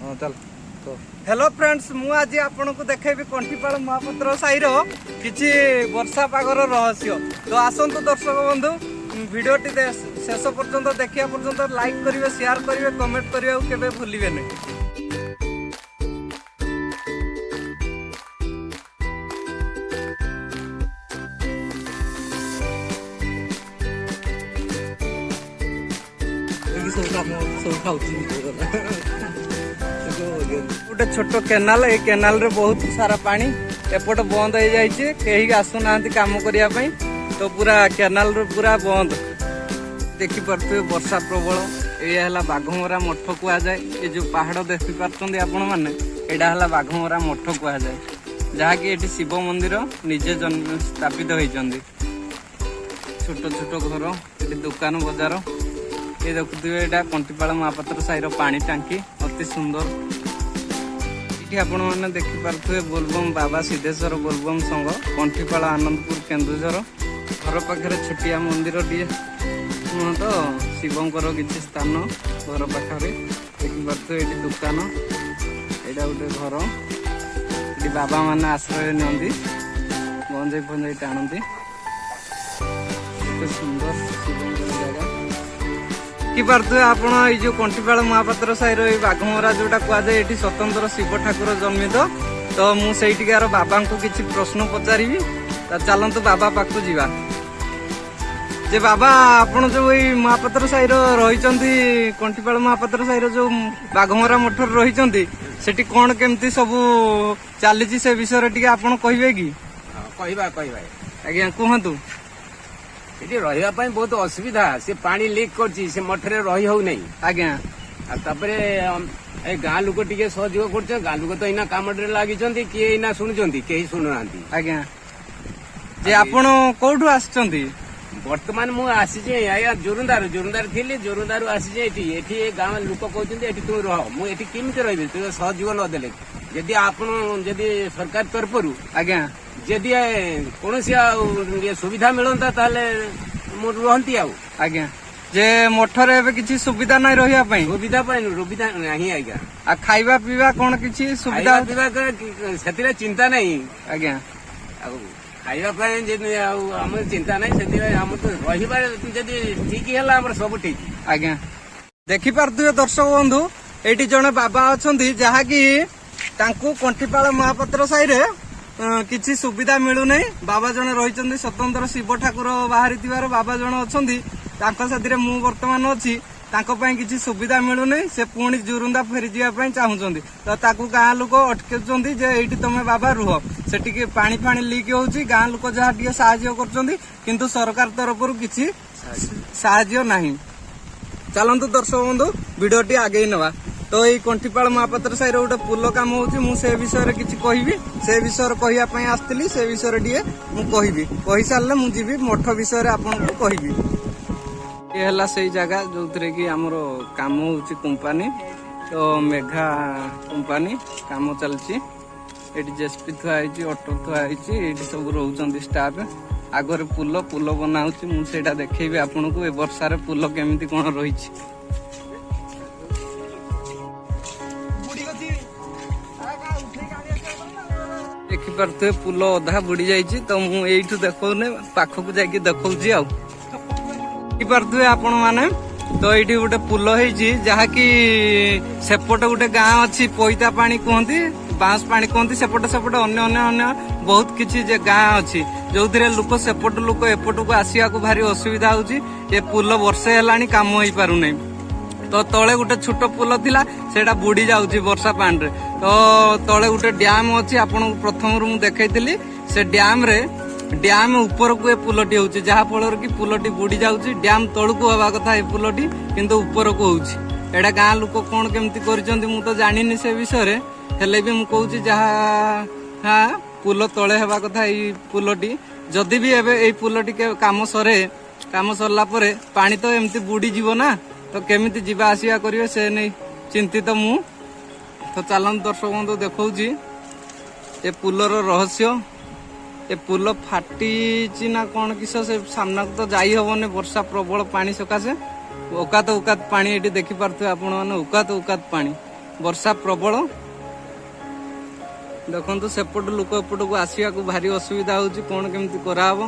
हाँ चल तो हेलो फ्रेंड्स मु आज आपन को देखेबी कंठीपाल महापात्र साईर किछि वर्षा पागर रहस्य। तो आसंतु दर्शक बंधु वीडियोटी शेष पर्यंत देखिया पर्यंत लाइक करिवे शेयर करिवे कमेंट करिवे केबे भूलिबे नहीं। गोटे छोट केनाल ए केनाल रे बहुत सारा पानी एपट बंद हो जाइए कहीं आसुना काम करने तो पूरा केनाल रे पूरा बंद देखी पारे वर्षा प्रबल या बाघमरा मठ कहुए ये जो पहाड़ देखी पार्टी आपण मैंने यहाँ बाघमरा मठ कहुए जहाँकि ये शिव मंदिर निजे जन्म स्थापित होती छोट छोट घर ये दुकान बजार ये देखुए यहाँ कंठीपाल महापात्र साईर पानी टांकी अति सुंदर ये आपण मैंने देखिपे बोलबम बाबा सिद्धेश्वर बोलबम संघ कंठीपाल आनंदपुर केन्दुझर घर पाखे छोटिया मंदिर टे तो शिवंकर किसी स्थान घर पाखे देखिपे ये दुकान यहाँ गोटे घर ये बाबा मैंने आश्रय नि गंजे फंजे टाणती सुंदर शिवंकर जगह कि पारे आपण ये जो कंठीपाल महापात्र साईर ये बाघमरा जोटा कहुए ये स्वतंत्र शिव ठाकुर जन्मित तो मुझे बाबा को किसी प्रश्न पचारि चलतु बाबा पाखु जीवा जे बाबा आपण जो ये महापात्र साईर रही कंठीपाल महापात्र साईर जो बाघमरा मठर रही सेठी कौन केमती सब चली से विषय टी आपड़ कहे कि आज्ञा कहतु ये रही बहुत असुविधा से पानी लीक कर मठरे रही हो नहीं आज्ञा गाँ लोक टे सहयोग कर गाँ लोक तो इना काम लगी किए इना शुणुंट कहीं शुणुना आज्ञा जे आपण कोठु आछंती वर्तमान मु आसी आया जोरुंदार थी जोरुंदार आसी एठी गाँव लोक कहते तुम रह मुझे केमी रही तुम सहयोग नदेले जदि आपण जदि सरकार तरफ आज्ञा जदि कौन सुविधा मिलता रुहती आज्ञा जे मठर किसी सुविधा नहीं रही सुविधा नहीं आज्ञा आ खाइबा पीवा कौन किसी सुविधा से चिंता नहीं आज्ञा खाइबा चिंता नहीं तो रही ठीक है सब ठीक आज्ञा देखी पारे दर्शक बंधु ये जड़े बाबा अच्छा जहाँकि कंठीपाल महापात्र साईरे किसी सुविधा मिलूना बाबा जड़े रही स्वतंत्र शिव ठाकुर बाहरी बाबा जड़े अच्छा साथी मु बर्तमान अच्छी किसी सुविधा मिलूना से पुणी जोरुंदा फेरी जावाई चाहूँगी तो ताकू गाँ लोक अटके ये तुम बाबा रुह से पानी फाणी लीक हो गाँ लोक जहाँ टे साहाय्य कर सरकार तरफ किसी साहाय्य नहीं। चलतु दर्शक बंधु वीडियोटी आगे नवा तो ये कंठीपाल महापात्र साईर गोटे पुल कम हो से विषय किसी कहि से विषय कहवाई आसती से विषय टे मुझे कही सारे मुझे मठ विषय आपन को कहि ये है से जगह जो थे कि आमर काम हो कंपानी तो मेघा कंपानी काम चलती जेसीपी थुआई ऑटो थुआई सब रोच स्टाफ आगर पुल पुल बना मुझे देखेबी आपन को वर्षार पुल केमी कौन रही देखिपे पुल अधा बुड़ी जाइए तो मुझे देखने पाखक जाकि देखी आखिपे आपण मैंने तो ये गोटे पुल हो जहाँकि सेपटे गोटे गाँ अच्छी पैता पानी कहती बांस पानी कहती सेपटे सेपटे अन्य बहुत किसी गाँ अच्छी जो लोक सेपट लोक एपट को आसवा को भारी असुविधा हो पुल वर्षे है कम हो पार नहीं तो तले गोटे छोट पुल थिला सेटा बुड़ी जाउची वर्षा पानी रे तो तले गोटे डैम अच्छी आपन प्रथम रु देखैतिली से डैम ऊपर को ये पुलटी होची जहाँ फल कि पुलटी बुड़ी जाउची डैम तळकु हवा कथा ये पुलटी किंतु ऊपर को होची एडा गाँ लोक कोन केमती करिसंती मु तो जानिनी से विषय रे हेले भी मु कहूची जहाँ हाँ पुल तले हवा कथा ये पुलटी जदि भी एबे ए पुलटी के काम सरला परे पानी तो एमती बुड़ी जीवो ना तो केमिति जीवा आसिया करिवे से नहीं चिंतित मु तो चलन दर्शक बंधु देखौची ए पुलर रहस्य ए पुल फाटी ना कौन किस से सामना को तो जाई हबने वर्षा प्रबल पानी सकाशे उकात पानी ये देखी पारे आपण मैंने उकात पानी ବର୍ଷା ପ୍ରବଳ। ଦେଖନ୍ତୁ ସେପଟୁ ଲୋକ ଏପଟକୁ ଆସିବାକୁ ଭାରି ଅସୁବିଧା ହଉଛି, କଣ କେମିତି କରାହବ।